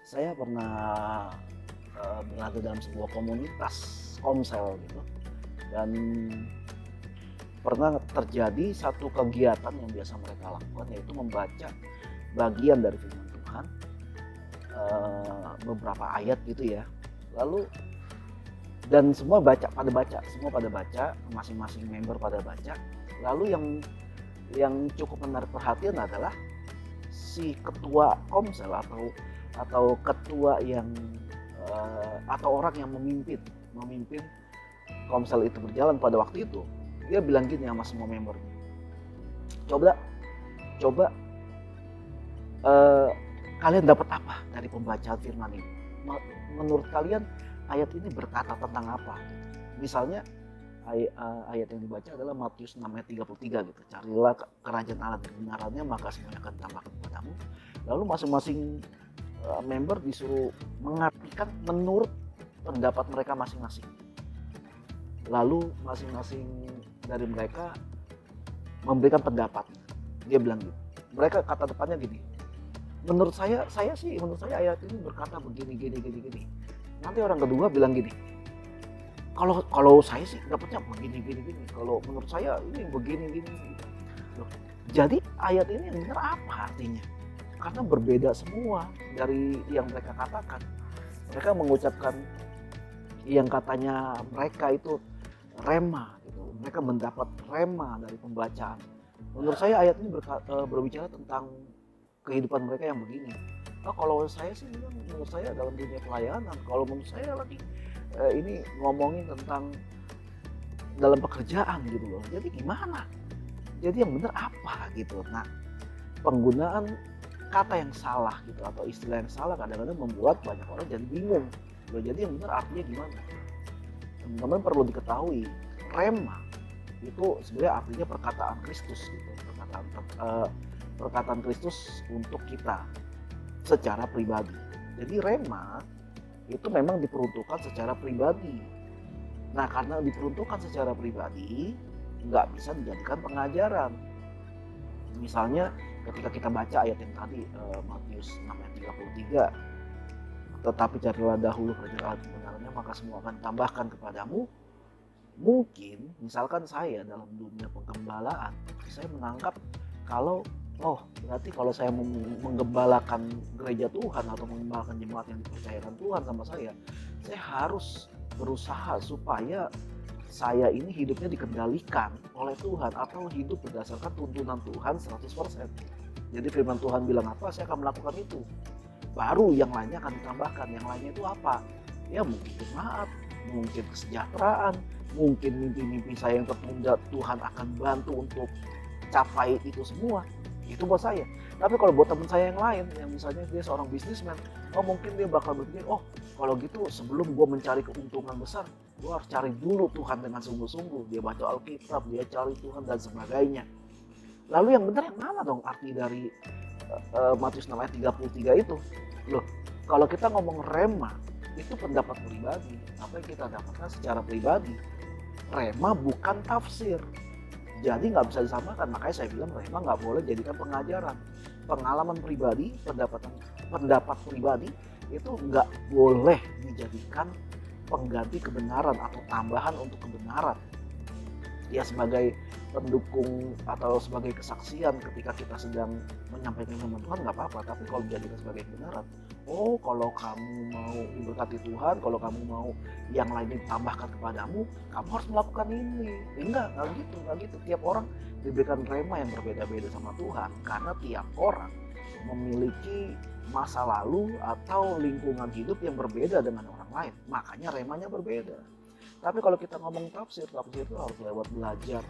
Saya pernah berada dalam sebuah komunitas komsel gitu, dan pernah terjadi satu kegiatan yang biasa mereka lakukan, yaitu membaca bagian dari firman Tuhan, beberapa ayat gitu ya. Lalu dan semua pada baca, masing-masing member pada baca. Lalu yang cukup menarik perhatian adalah si ketua komsel atau ketua yang atau orang yang memimpin komsel itu berjalan pada waktu itu. Dia bilang gini sama semua member, coba coba kalian dapat apa dari pembacaan firman ini? Menurut kalian ayat ini berkata tentang apa? Misalnya ayat yang dibaca adalah Matius 6 ayat 33 gitu. Carilah kerajaan Allah dan kebenarannya, maka semuanya akan ditambahkan kepadamu. Lalu masing-masing member disuruh mengartikan menurut pendapat mereka masing-masing. Lalu masing-masing dari mereka memberikan pendapat. Dia bilang gitu. Mereka kata depannya gini, menurut saya ayat ini berkata begini. Nanti orang kedua bilang gini, kalau saya sih dapatnya begini. Kalau menurut saya ini begini. Loh, jadi ayat ini yang benar apa artinya? Karena berbeda semua dari yang mereka katakan. Mereka mengucapkan yang katanya mereka itu rema gitu. Mereka mendapat rema dari pembacaan. Menurut saya ayat ini berbicara tentang kehidupan mereka yang begini. Kalau saya sih menurut saya dalam dunia pelayanan. Kalau menurut saya lagi ini ngomongin tentang dalam pekerjaan gitu loh. Jadi gimana? Jadi yang benar apa gitu. Nah, penggunaan kata yang salah gitu atau istilah yang salah kadang-kadang membuat banyak orang jadi bingung. Loh, jadi yang benar artinya gimana? Teman-teman perlu diketahui, rema itu sebenarnya artinya perkataan Kristus gitu. Perkataan Kristus untuk kita secara pribadi. Jadi rema itu memang diperuntukkan secara pribadi. Nah, karena diperuntukkan secara pribadi, nggak bisa dijadikan pengajaran. Misalnya ketika kita baca ayat yang tadi, Matius 6 ayat 33, tetapi carilah dahulu kerajaan Allah dan kebenarannya, maka semua akan ditambahkan kepadamu. Mungkin, misalkan saya dalam dunia penggembalaan, saya menangkap kalau berarti kalau saya menggembalakan gereja Tuhan atau menggembalakan jemaat yang dipercayakan Tuhan sama saya harus berusaha supaya saya ini hidupnya dikendalikan oleh Tuhan atau hidup berdasarkan tuntunan Tuhan 100%. Jadi firman Tuhan bilang apa, saya akan melakukan itu. Baru yang lainnya akan ditambahkan. Yang lainnya itu apa? Ya mungkin jemaat, mungkin kesejahteraan, mungkin mimpi-mimpi saya yang tertunda Tuhan akan bantu untuk capai itu semua. Itu buat saya. Tapi kalau buat teman saya yang lain, yang misalnya dia seorang bisnismen, mungkin dia bakal berpikir, kalau gitu sebelum gue mencari keuntungan besar, gue harus cari dulu Tuhan dengan sungguh-sungguh. Dia baca Alkitab, dia cari Tuhan dan sebagainya. Lalu yang benar yang mana dong arti dari Matius 6 ayat 33 itu? Loh, kalau kita ngomong rema, itu pendapat pribadi. Apa yang kita dapatkan secara pribadi. Rema bukan tafsir. Jadi nggak bisa disamakan, makanya saya bilang rema nggak boleh jadikan pengajaran. Pengalaman pribadi, pendapat pribadi itu nggak boleh dijadikan pengganti kebenaran atau tambahan untuk kebenaran. Ya sebagai pendukung atau sebagai kesaksian ketika kita sedang menyampaikan firman Tuhan nggak apa-apa, tapi kalau dijadikan sebagai kebenaran, kalau kamu mau diberkati Tuhan, kalau kamu mau yang lain ditambahkan kepadamu, kamu harus melakukan ini. Enggak gitu. Tiap orang diberikan rema yang berbeda-beda sama Tuhan, karena tiap orang memiliki masa lalu atau lingkungan hidup yang berbeda dengan orang lain, makanya remanya berbeda. Tapi kalau kita ngomong tafsir itu harus lewat belajar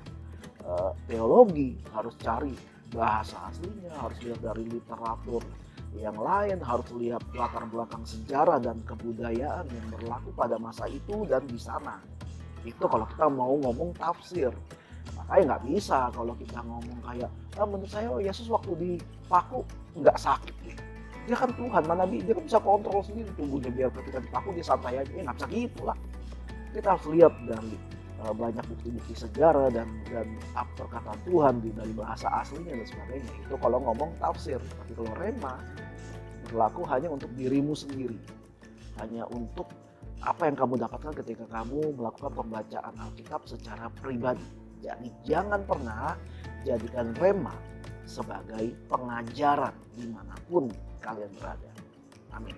teologi, harus cari bahasa aslinya, harus lihat dari literatur yang lain, harus lihat latar belakang sejarah dan kebudayaan yang berlaku pada masa itu dan di sana. Itu kalau kita mau ngomong tafsir. Makanya nggak bisa kalau kita ngomong kayak, menurut saya Yesus waktu dipaku nggak sakit nih. Dia kan Tuhan, dia kan bisa kontrol sendiri tubuhnya, biar ketika dipaku dia santai aja. Nggak bisa gitu lah. Kita harus lihat dari banyak bukti-bukti sejarah dan perkataan Tuhan dari bahasa aslinya dan sebagainya. Itu kalau ngomong tafsir. Tapi kalau rema berlaku hanya untuk dirimu sendiri. Hanya untuk apa yang kamu dapatkan ketika kamu melakukan pembacaan Alkitab secara pribadi. Jadi jangan pernah jadikan rema sebagai pengajaran dimanapun kalian berada. Amin.